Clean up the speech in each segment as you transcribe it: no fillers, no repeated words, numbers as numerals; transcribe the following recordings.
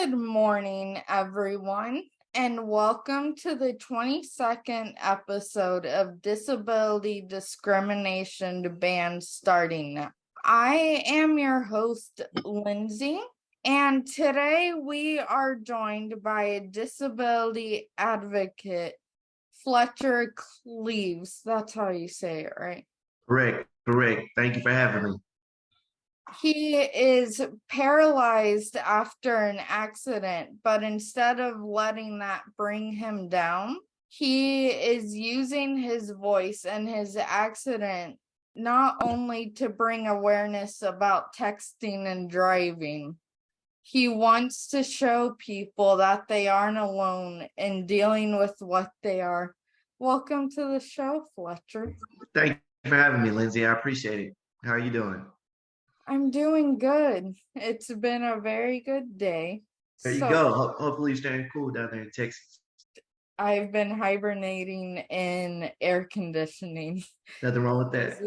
Good morning, everyone, and welcome to the 22nd episode of Disability Discrimination Ban Starting Now. I am your host, Lindsay, and today we are joined by a Disability Advocate, Fletcher Cleaves. That's how you say it, right? Correct. Thank you for having me. He is paralyzed after an accident, but instead of letting that bring him down, he is using his voice and his accident not only to bring awareness about texting and driving. He wants to show people that they aren't alone in dealing with what they are. Welcome to the show, Fletcher. Thank you for having me, Lindsay. I appreciate it. How are you doing? I'm doing good. It's been a very good day. There you So go. Hopefully you're staying cool down there in Texas. I've been hibernating in air conditioning. Nothing wrong with that.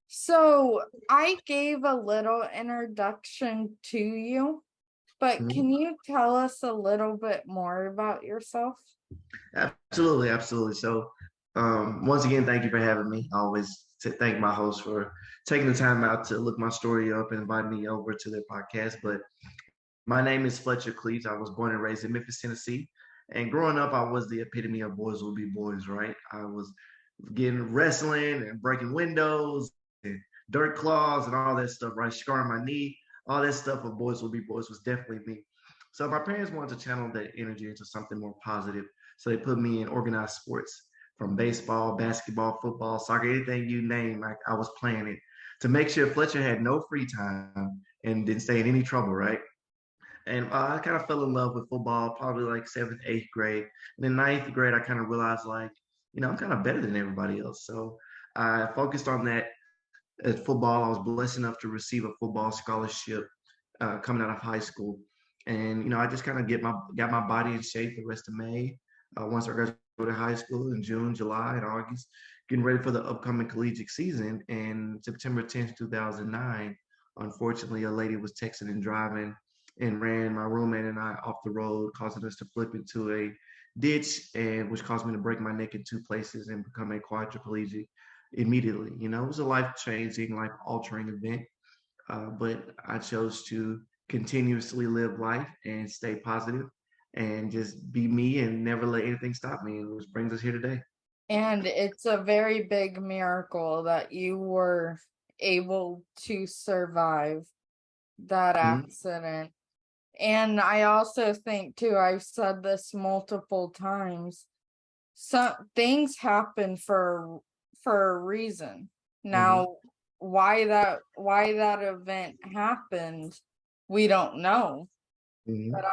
So I gave a little introduction to you, but can you tell us a little bit more about yourself? Absolutely. So, once again, thank you for having me. I always thank my host for taking the time out to look my story up and invite me over to their podcast. But my name is Fletcher Cleaves. I was born and raised in Memphis, Tennessee. And growing up, I was the epitome of boys will be boys, right? I was getting wrestling and breaking windows and dirt claws and all that stuff, right? Scarring my knee, all that stuff of boys will be boys was definitely me. So my parents wanted to channel that energy into something more positive. So they put me in organized sports from baseball, basketball, football, soccer, anything you name, I was playing it to make sure Fletcher had no free time and didn't stay in any trouble, right? And I kind of fell in love with football probably like seventh, eighth grade. And in ninth grade, I kind of realized like, I'm kind of better than everybody else. So I focused on that at football. I was blessed enough to receive a football scholarship coming out of high school. And, I just kind of got my body in shape the rest of May. Once I graduated high school in June, July, and August, getting ready for the upcoming collegiate season. And September 10th, 2009, unfortunately, a lady was texting and driving and ran my roommate and I off the road, causing us to flip into a ditch, and which caused me to break my neck in two places and become a quadriplegic immediately. It was a life-changing, life-altering event, but I chose to continuously live life and stay positive and just be me and never let anything stop me, which brings us here today. And it's a very big miracle that you were able to survive that accident. And I also think too, I've said this multiple times, some things happen for a reason. Now, why that event happened, we don't know. But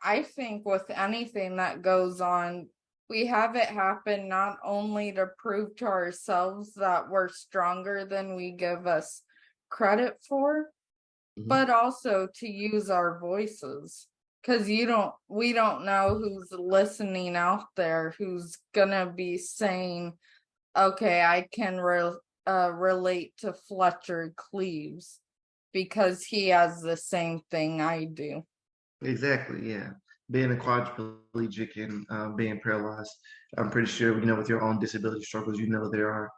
I think with anything that goes on, we have it happen not only to prove to ourselves that we're stronger than we give us credit for, but also to use our voices, because we don't know who's listening out there who's gonna be saying, okay, I can relate to Fletcher Cleaves because he has the same thing I do. Exactly, yeah. Being a quadriplegic and being paralyzed, I'm pretty sure, with your own disability struggles, there are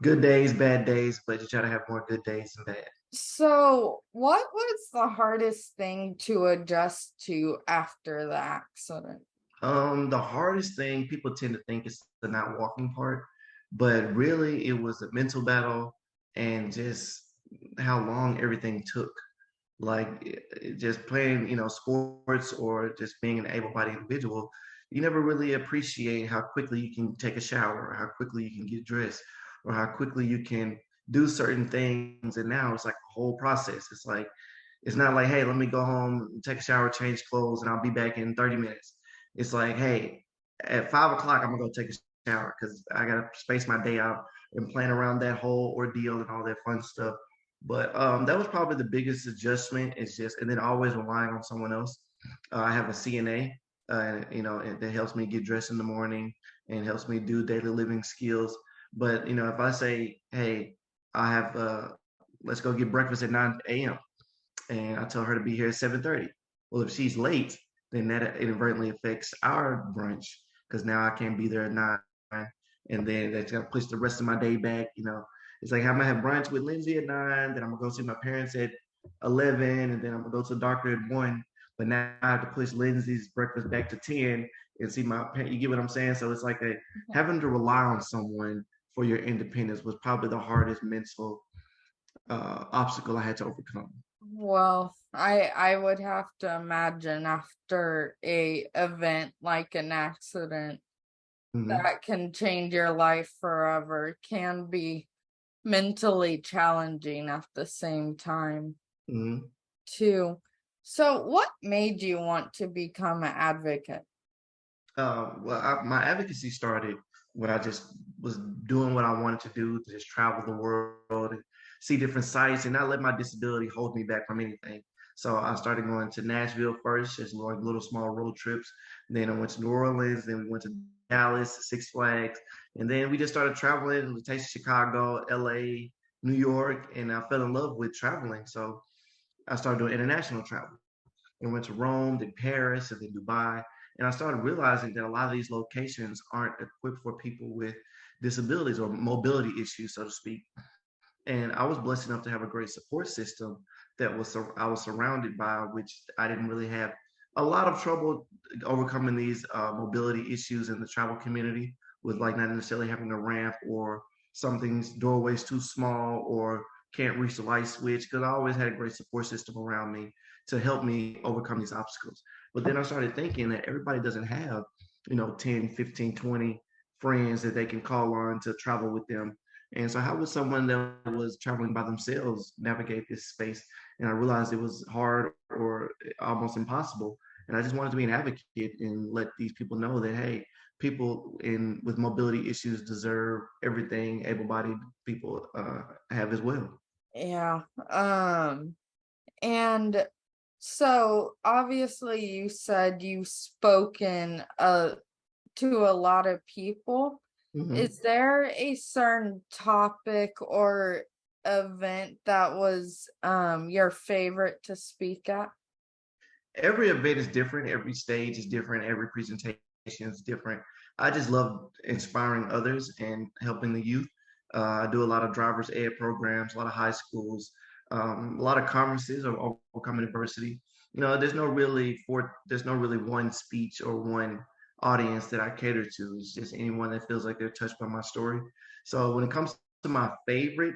good days, bad days, but you try to have more good days than bad. So, what was the hardest thing to adjust to after the accident? The hardest thing people tend to think is the not walking part, but really it was a mental battle and just how long everything took. Like just playing, sports or just being an able-bodied individual, you never really appreciate how quickly you can take a shower, or how quickly you can get dressed, or how quickly you can do certain things. And now it's like a whole process. It's not like, hey, let me go home, take a shower, change clothes, and I'll be back in 30 minutes. It's like, hey, at 5 o'clock, I'm gonna go take a shower because I gotta space my day out and plan around that whole ordeal and all that fun stuff. But that was probably the biggest adjustment. And then always relying on someone else. I have a CNA, that helps me get dressed in the morning and helps me do daily living skills. But if I say, hey, I have let's go get breakfast at 9 a.m. and I tell her to be here at 7:30, Well, if she's late, then that inadvertently affects our brunch because now I can't be there at 9, and then that's gonna push the rest of my day back. It's like I'm gonna have brunch with Lindsay at 9, then I'm gonna go see my parents at 11, and then I'm gonna go to the doctor at 1. But now I have to push Lindsay's breakfast back to 10 and see my parents. You get what I'm saying? So it's like having to rely on someone for your independence was probably the hardest mental obstacle I had to overcome. Well, I would have to imagine after a event like an accident Hmm. that can change your life forever can be mentally challenging at the same time Hmm. too. So what made you want to become an advocate? My advocacy started when I just was doing what I wanted to do, to just travel the world and see different sites and not let my disability hold me back from anything. So I started going to Nashville first, just like little small road trips. Then I went to New Orleans, then we went to Dallas, Six Flags, and then we just started traveling. We tasted Chicago, LA, New York, and I fell in love with traveling. So I started doing international travel and went to Rome, then Paris, and then Dubai. And I started realizing that a lot of these locations aren't equipped for people with disabilities or mobility issues, so to speak. And I was blessed enough to have a great support system that I was surrounded by, which I didn't really have a lot of trouble overcoming these mobility issues in the travel community with like not necessarily having a ramp or something's doorways too small or can't reach the light switch because I always had a great support system around me to help me overcome these obstacles. But then I started thinking that everybody doesn't have, 10, 15, 20 friends that they can call on to travel with them. And so, how would someone that was traveling by themselves navigate this space? And I realized it was hard or almost impossible. And I just wanted to be an advocate and let these people know that, hey, people with mobility issues deserve everything able-bodied people have as well. Yeah. And so obviously you said you've spoken to a lot of people. Hmm. Is there a certain topic or event that was your favorite to speak at? Every event is different, every stage is different, every presentation is different. I just love inspiring others and helping the youth. I do a lot of driver's ed programs, a lot of high schools, a lot of conferences of overcoming adversity. There's no really one speech or one audience that I cater to. It's just anyone that feels like they're touched by my story. So when it comes to my favorite,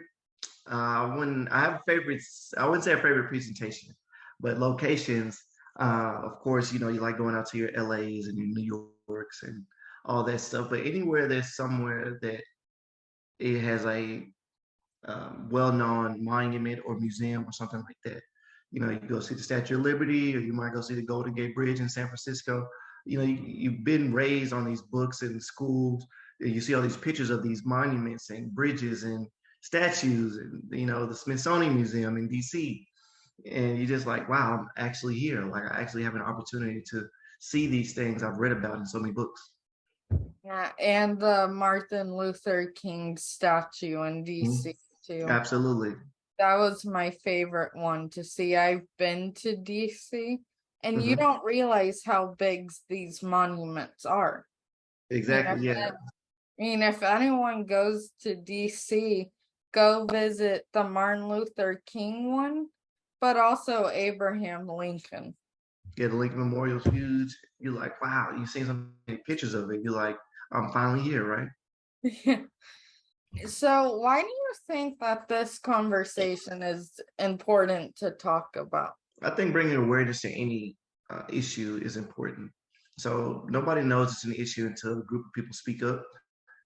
when I have favorites, I wouldn't say a favorite presentation, but locations. Of course, you like going out to your LAs and your New Yorks and all that stuff. But anywhere there's somewhere that it has a well-known monument or museum or something like that. You go see the Statue of Liberty, or you might go see the Golden Gate Bridge in San Francisco. You've been raised on these books in schools. And you see all these pictures of these monuments and bridges and statues, and the Smithsonian Museum in DC. And you're just like, wow, I'm actually here. Like I actually have an opportunity to see these things I've read about in so many books. Yeah, and the Martin Luther King statue in Mhm. DC too. Absolutely. That was my favorite one to see. I've been to DC, and you Hmm. don't realize how big these monuments are. I mean, Exactly. Yeah. if anyone goes to DC, go visit the Martin Luther King one, but also Abraham Lincoln. Yeah, the Lincoln Memorial's huge. You're like, wow, you've seen so many pictures of it. You're like, I'm finally here, right? So, why do you think that this conversation is important to talk about? I think bringing awareness to any issue is important. So nobody knows it's an issue until a group of people speak up.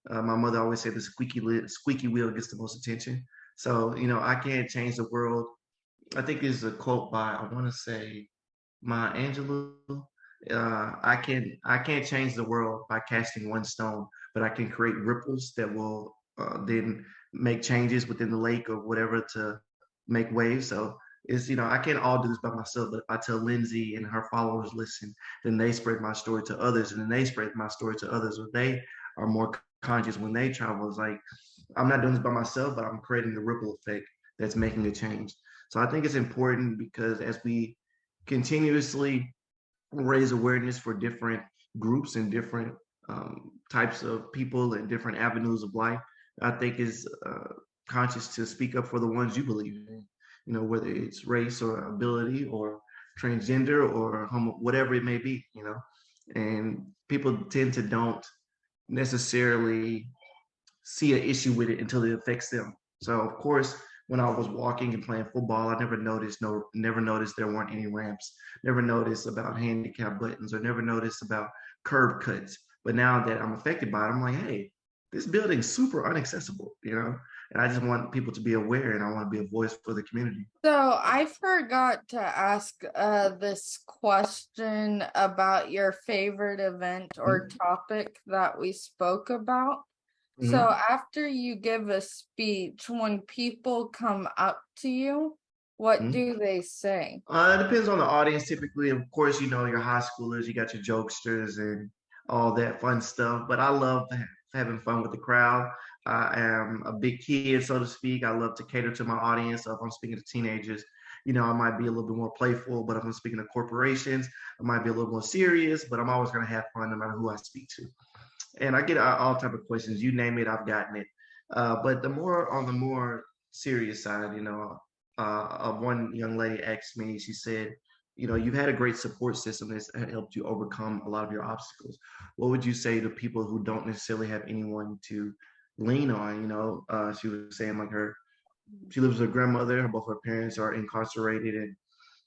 My mother always said the squeaky wheel gets the most attention. So, I can't change the world. I think there's a quote by, I want to say, Maya Angelou. I can't change the world by casting one stone, but I can create ripples that will then make changes within the lake or whatever to make waves. So I can't all do this by myself, but if I tell Lindsay and her followers listen, then they spread my story to others, and then they spread my story to others, or they are more conscious when they travel. It's like I'm not doing this by myself, but I'm creating the ripple effect that's making a change. So I think it's important because as we continuously raise awareness for different groups and different types of people and different avenues of life. I think is conscious to speak up for the ones you believe in, whether it's race or ability or transgender or whatever it may be, and people tend to don't necessarily see an issue with it until it affects them. So of course, when I was walking and playing football, I never noticed there weren't any ramps, never noticed about handicap buttons, or never noticed about curb cuts. But now that I'm affected by it, I'm like, hey, this building's super inaccessible, And I just want people to be aware, and I want to be a voice for the community. So I forgot to ask this question about your favorite event or topic that we spoke about. So after you give a speech, when people come up to you, what do they say? It depends on the audience. Typically, of course, your high schoolers, you got your jokesters and all that fun stuff. But I love having fun with the crowd. I am a big kid, so to speak. I love to cater to my audience. So if I'm speaking to teenagers, I might be a little bit more playful. But if I'm speaking to corporations, I might be a little more serious. But I'm always going to have fun no matter who I speak to. And I get all type of questions. You name it, I've gotten it. But on the more serious side, one young lady asked me, she said, you've had a great support system that's helped you overcome a lot of your obstacles. What would you say to people who don't necessarily have anyone to lean on? She was saying like she lives with her grandmother, both her parents are incarcerated, and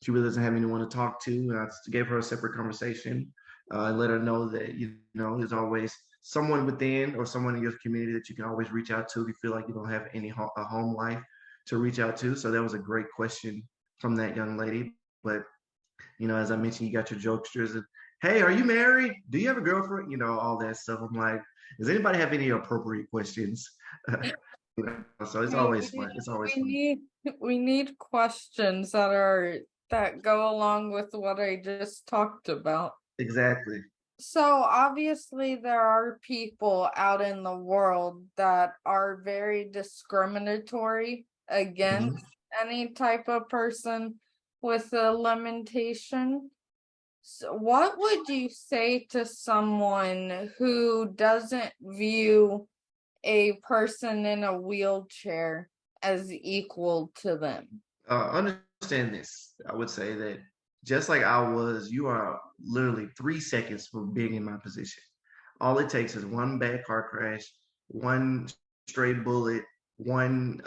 she really doesn't have anyone to talk to. And I gave her a separate conversation and let her know that, there's always someone within or someone in your community that you can always reach out to if you feel like you don't have a home life to reach out to. So that was a great question from that young lady. But, as I mentioned, you got your jokesters and, hey, are you married? Do you have a girlfriend? All that stuff. I'm like, does anybody have any appropriate questions? So it's always fun. It's always fun. We need questions that go along with what I just talked about. Exactly. So obviously there are people out in the world that are very discriminatory against any type of person with a limitation. So what would you say to someone who doesn't view a person in a wheelchair as equal to them? Understand this. I would say that just like I was, you are literally 3 seconds from being in my position. All it takes is one bad car crash, one stray bullet, one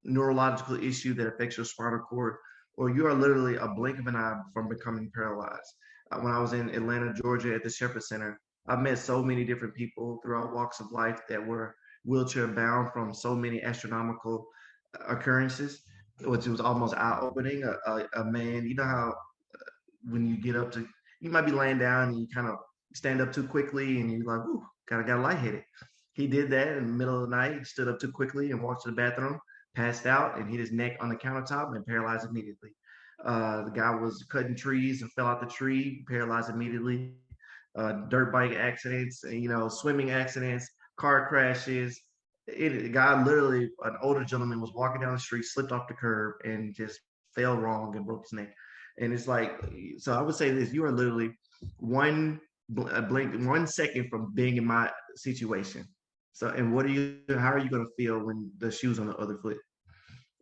neurological issue that affects your spinal cord, or you are literally a blink of an eye from becoming paralyzed. When I was in Atlanta, Georgia at the Shepherd Center, I've met so many different people throughout walks of life that were wheelchair bound from so many astronomical occurrences, which was almost eye-opening. A man, you know how when you get up to, you might be laying down and you kind of stand up too quickly and you're like, ooh, kind of got lightheaded. He did that in the middle of the night, stood up too quickly and walked to the bathroom, passed out and hit his neck on the countertop and paralyzed immediately. The guy was cutting trees and fell out the tree, paralyzed immediately. Dirt bike accidents, swimming accidents, car crashes. A guy literally, an older gentleman was walking down the street, slipped off the curb, and just fell wrong and broke his neck. And it's like, so I would say this: you are literally one blink, 1 second from being in my situation. So, and how are you going to feel when the shoe's on the other foot?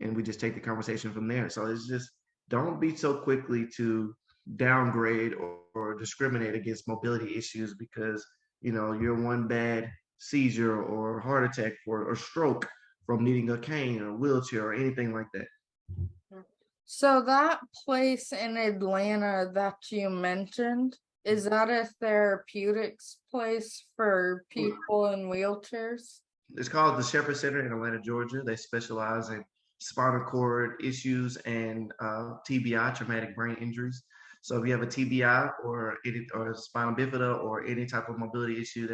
And we just take the conversation from there. So it's just, don't be so quickly to downgrade or discriminate against mobility issues because you're one bad seizure or heart attack or stroke from needing a cane or wheelchair or anything like that. So that place in Atlanta that you mentioned, is that a therapeutics place for people in wheelchairs? It's called the Shepherd Center in Atlanta, Georgia. They specialize in spinal cord issues and TBI, traumatic brain injuries. So if you have a TBI or spinal bifida or any type of mobility issue,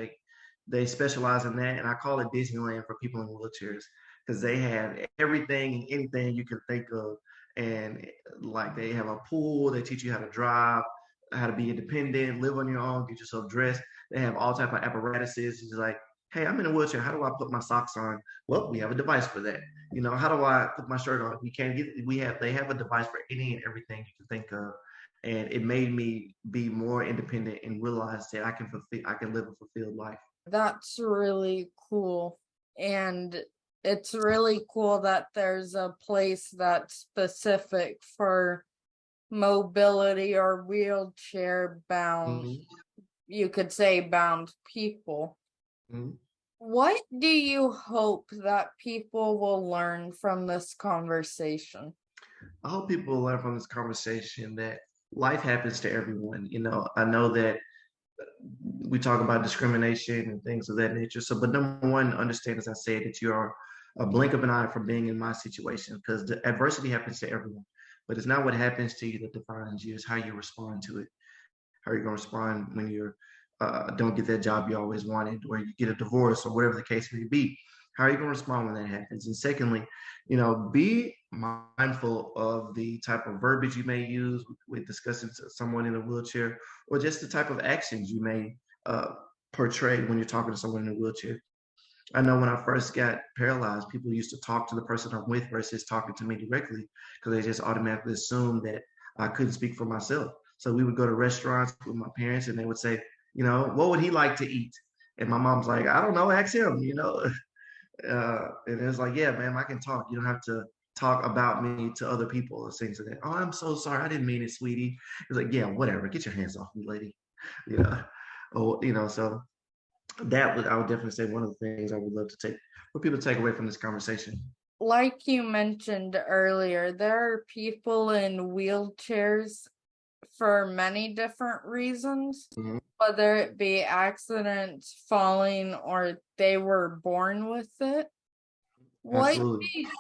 they specialize in that. And I call it Disneyland for people in wheelchairs because they have everything and anything you can think of. And like they have a pool, they teach you how to drive, how to be independent, live on your own, get yourself dressed. They have all type of apparatuses. It's like, hey, I'm in a wheelchair. How do I put my socks on? Well, we have a device for that. How do I put my shirt on? They have a device for any and everything you can think of. and it made me be more independent and realize that I can live a fulfilled life. That's really cool. And it's really cool that there's a place that's specific for mobility or wheelchair bound, Mhm, you could say bound people. mhm. What do you hope that people will learn from this conversation? I hope people learn from this conversation that life happens to everyone. I know that we talk about discrimination and things of that nature. So, but number one, understand, as I said, that you are a blink of an eye from being in my situation, because the adversity happens to everyone. But it's not what happens to you that defines you; it's how you respond to it. How are you going to respond when you don't get that job you always wanted, or you get a divorce, or whatever the case may be? How are you going to respond when that happens? And secondly, be mindful of the type of verbiage you may use with discussing someone in a wheelchair, or just the type of actions you may uh, portray when you're talking to someone in a wheelchair. I know when I first got paralyzed, people used to talk to the person I'm with versus talking to me directly, because they just automatically assumed that I couldn't speak for myself. So we would go to restaurants with my parents and they would say, what would he like to eat? And my mom's like, I don't know, ask him. And it's like, yeah, man, I can talk. You don't have to talk about me to other people or things like that. Oh, I'm so sorry. I didn't mean it, sweetie. It's like, yeah, whatever. Get your hands off me, lady. You know, so I would definitely say one of the things I would love to take for people to take away from this conversation. Like you mentioned earlier, there are people in wheelchairs for many different reasons, Mhm. whether it be accidents, falling, or they were born with it. What Absolutely. do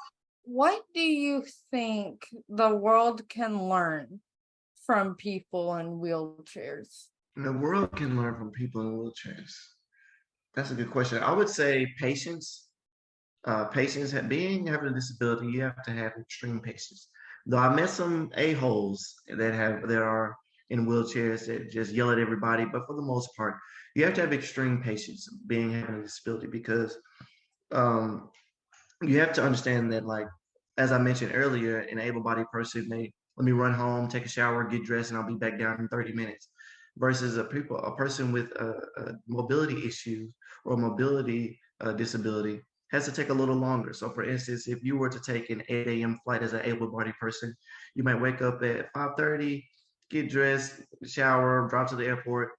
what do you think the world can learn from people in wheelchairs? And the world can learn from people in wheelchairs. That's a good question. I would say patience. Patience, being having a disability, you have to have extreme patience. Though I met some a-holes that are in wheelchairs that just yell at everybody, but for the most part, you have to have extreme patience being having a disability, because um, you have to understand that, like, as I mentioned earlier, an able-bodied person may let me run home, take a shower, get dressed, and I'll be back down in 30 minutes. Versus a person with a mobility issue or mobility disability has to take a little longer. So, for instance, if you were to take an 8 a.m. flight as an able-bodied person, you might wake up at 5:30, get dressed, shower, drive to the airport,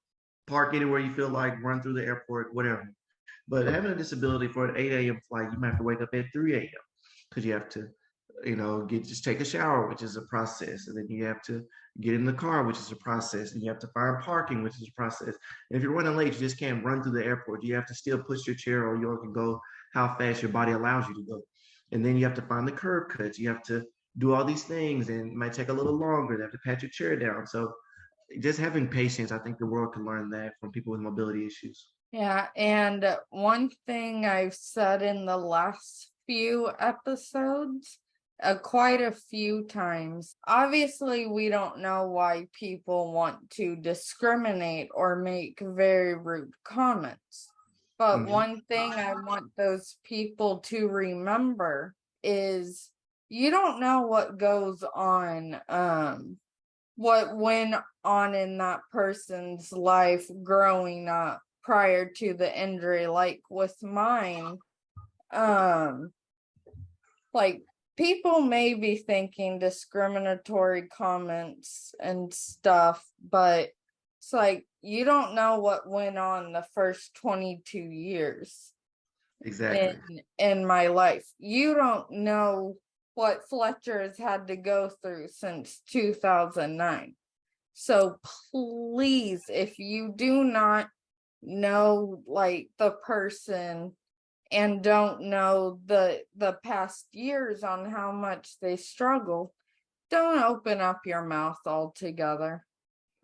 park anywhere you feel like, run through the airport, whatever. But having a disability for an 8 a.m. flight, you might have to wake up at 3 a.m. because you have to, just take a shower, which is a process. And then you have to get in the car, which is a process. And you have to find parking, which is a process. And if you're running late, you just can't run through the airport. You have to still push your chair, or you can go how fast your body allows you to go. And then you have to find the curb cuts. You have to do all these things, and it might take a little longer. They have to pat your chair down. So just having patience, I think the world can learn that from people with mobility issues. Yeah, and one thing I've said in the last few episodes, quite a few times, obviously, we don't know why people want to discriminate or make very rude comments. But Mhm. one thing I want those people to remember is you don't know what goes on, what went on in that person's life growing up prior to the injury. Like with mine, um like people may be thinking discriminatory comments and stuff, but it's like you don't know what went on the first 22 years in Exactly. in my life. You don't know what Fletcher has had to go through since 2009. So please, if you do not know like the person and don't know the past years on how much they struggle, don't open up your mouth altogether.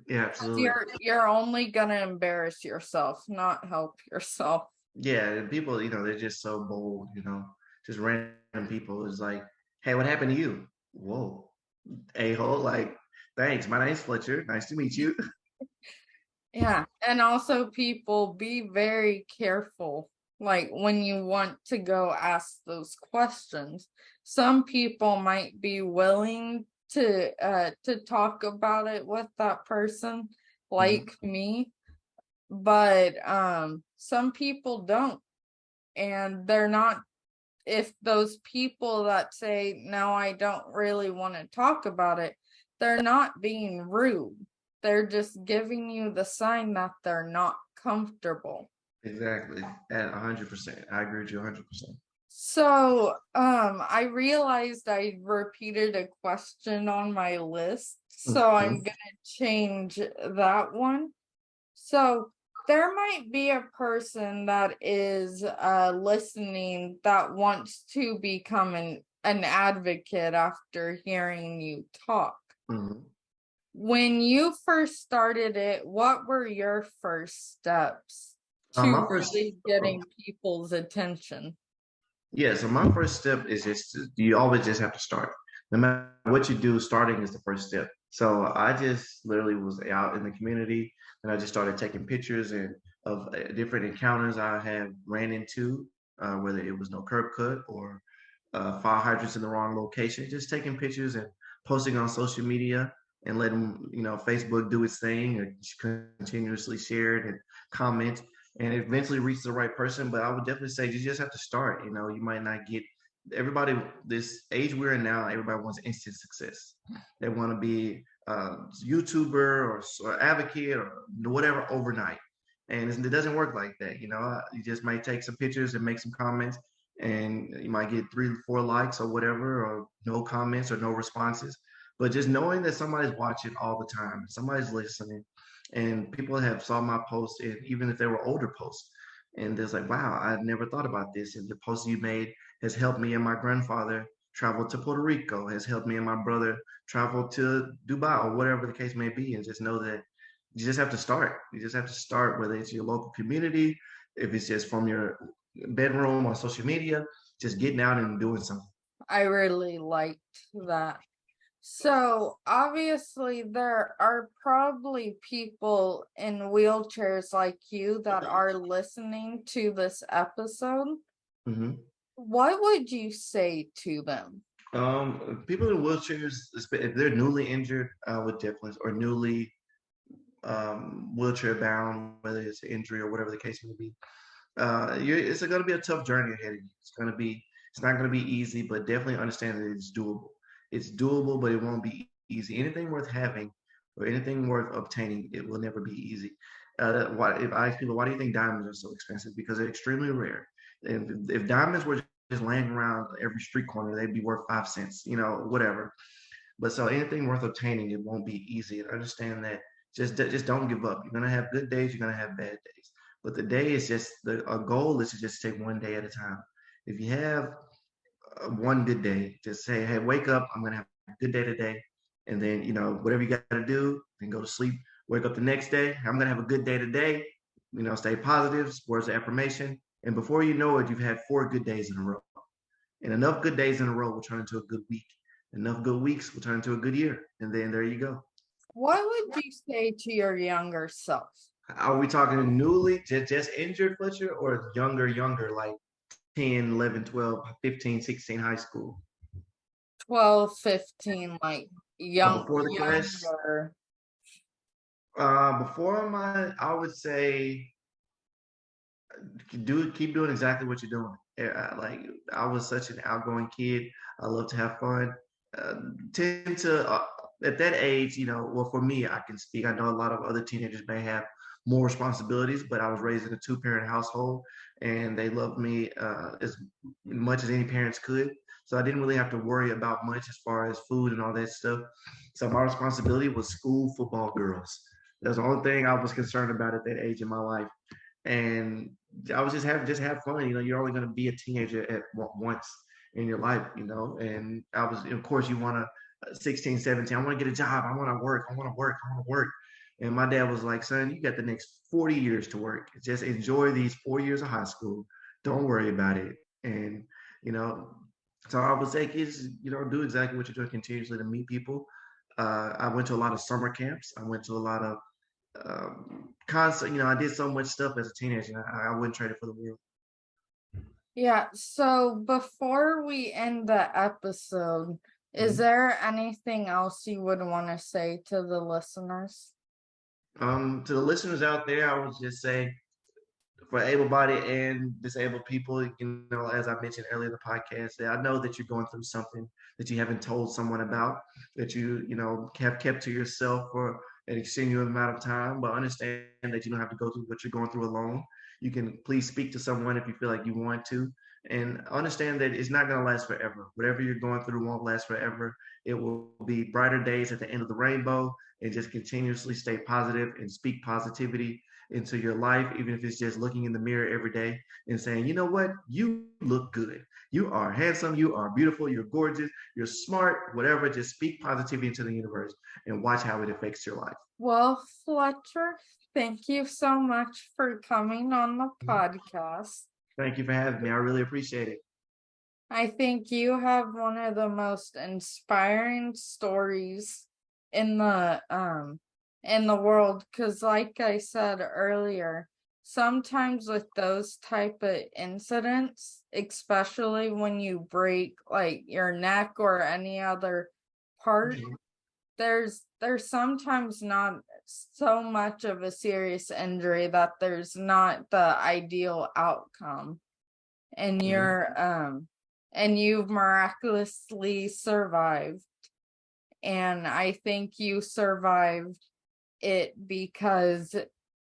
Yeah, absolutely. You're only gonna embarrass yourself, not help yourself. Yeah, and people, they're just so bold, just random people is like, hey, what happened to you? Whoa, a-hole, like, thanks. My name's Fletcher. Nice to meet you. Yeah, and also people be very careful like when you want to go ask those questions. Some people might be willing to talk about it with that person, like me. But some people don't, and they're not. If those people that say no, I don't really want to talk about it, they're not being rude. They're just giving you the sign that they're not comfortable. Exactly. At 100%. I agree with you 100%. So, I realized I repeated a question on my list, so I'm Mhm. gonna change that one. So, there might be a person that is listening that wants to become an advocate after hearing you talk. Mhm. When you first started it, what were your first steps My to first, really getting people's attention? yeah, so my first step is you always just have to start. No matter what you do, starting is the first step. So I just literally was out in the community and I just started taking pictures and of different encounters I have ran into, whether it was no curb cut or fire hydrants in the wrong location, just taking pictures and posting on social media and letting, Facebook do its thing and continuously share it and comment and eventually reach the right person. But I would definitely say you just have to start. You might not get everybody this age we're in now. Everybody wants instant success. They want to be a YouTuber or advocate or whatever overnight, and it doesn't work like that. You just might take some pictures and make some comments, and you might get 3 or 4 likes or whatever, or no comments or no responses. But just knowing that somebody's watching all the time, somebody's listening, and people have saw my posts, and even if they were older posts, and it's like, wow, I never thought about this. And the post you made has helped me and my grandfather travel to Puerto Rico, has helped me and my brother travel to Dubai or whatever the case may be. And just know that you just have to start. You just have to start, whether it's your local community, if it's just from your bedroom on social media, just getting out and doing something. I really liked that. So obviously there are probably people in wheelchairs like you that are listening to this episode. Hmm. What would you say to them? People in wheelchairs, if they're newly injured, with deafness or newly wheelchair bound, whether it's an injury or whatever the case may be, it's going to be a tough journey ahead of you. It's not going to be easy, but definitely understand that it's doable. It's doable, but it won't be easy. Anything worth having or anything worth obtaining, it will never be easy. If I ask people, why do you think diamonds are so expensive? Because they're extremely rare. If diamonds were just laying around every street corner, they'd be worth 5 cents, whatever. But so anything worth obtaining, it won't be easy. And understand that just don't give up. You're gonna have good days, you're gonna have bad days. But the day is just a goal is to just take one day at a time. If you have one good day, just say, hey, wake up, I'm gonna have a good day today. And then, whatever you gotta do, then go to sleep. Wake up the next day, I'm gonna have a good day today. Stay positive, words of affirmation. And before you know it, you've had 4 good days in a row. And enough good days in a row will turn into a good week. Enough good weeks will turn into a good year. And then there you go. What would you say to your younger self? Are we talking newly, just injured, Fletcher, or younger, like 10, 11, 12, 15, 16, high school? 12, 15, like Before the crash? younger. Before I would say keep doing exactly what you're doing. Like I was such an outgoing kid. I love to have fun. Uh, tend to at that age, well, for me, I can speak. I know a lot of other teenagers may have more responsibilities, but I was raised in a two-parent household, and they loved me as much as any parents could. So I didn't really have to worry about much as far as food and all that stuff. So my responsibility was school, football, girls. That's the only thing I was concerned about at that age in my life. And I was just have fun. You're only going to be a teenager at once in your life, And I was, of course, you want to 16, 17. I want to get a job. I want to work. I want to work. I want to work. And my dad was like, son, you got the next 40 years to work. Just enjoy these 4 years of high school. Don't worry about it. And, you know, so I would say kids, do exactly what you're doing continuously to meet people. I went to a lot of summer camps. I went to a lot of constant, I did so much stuff as a teenager. I wouldn't trade it for the world. Yeah, so before we end the episode, Is there anything else you would want to say to the listeners? To the listeners out there, I would just say, for able-bodied and disabled people, as I mentioned earlier in the podcast, that I know that you're going through something that you haven't told someone about, that you have kept to yourself for an extenuous amount of time, but understand that you don't have to go through what you're going through alone. You can please speak to someone if you feel like you want to, and understand that it's not going to last forever. Whatever you're going through won't last forever. It will be brighter days at the end of the rainbow, and just continuously stay positive and speak positivity into your life, even if it's just looking in the mirror every day and saying, you know what, you look good. You are handsome, you are beautiful, you're gorgeous, you're smart, whatever. Just speak positivity into the universe and watch how it affects your life. Well, Fletcher, thank you so much for coming on the podcast. Thank you for having me. I really appreciate it. I think you have one of the most inspiring stories in the world, because like I said earlier, sometimes with those type of incidents, especially when you break like your neck or any other part, there's sometimes not so much of a serious injury that there's not the ideal outcome, and you've miraculously survived. And I think you survived it because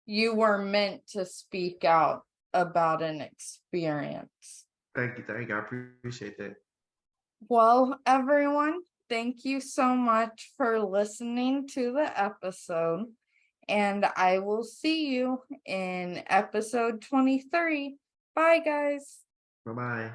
you were meant to speak out about an experience. Thank you. Thank you. I appreciate that. Well, everyone, thank you so much for listening to the episode. And I will see you in episode 23. Bye, guys. Bye bye.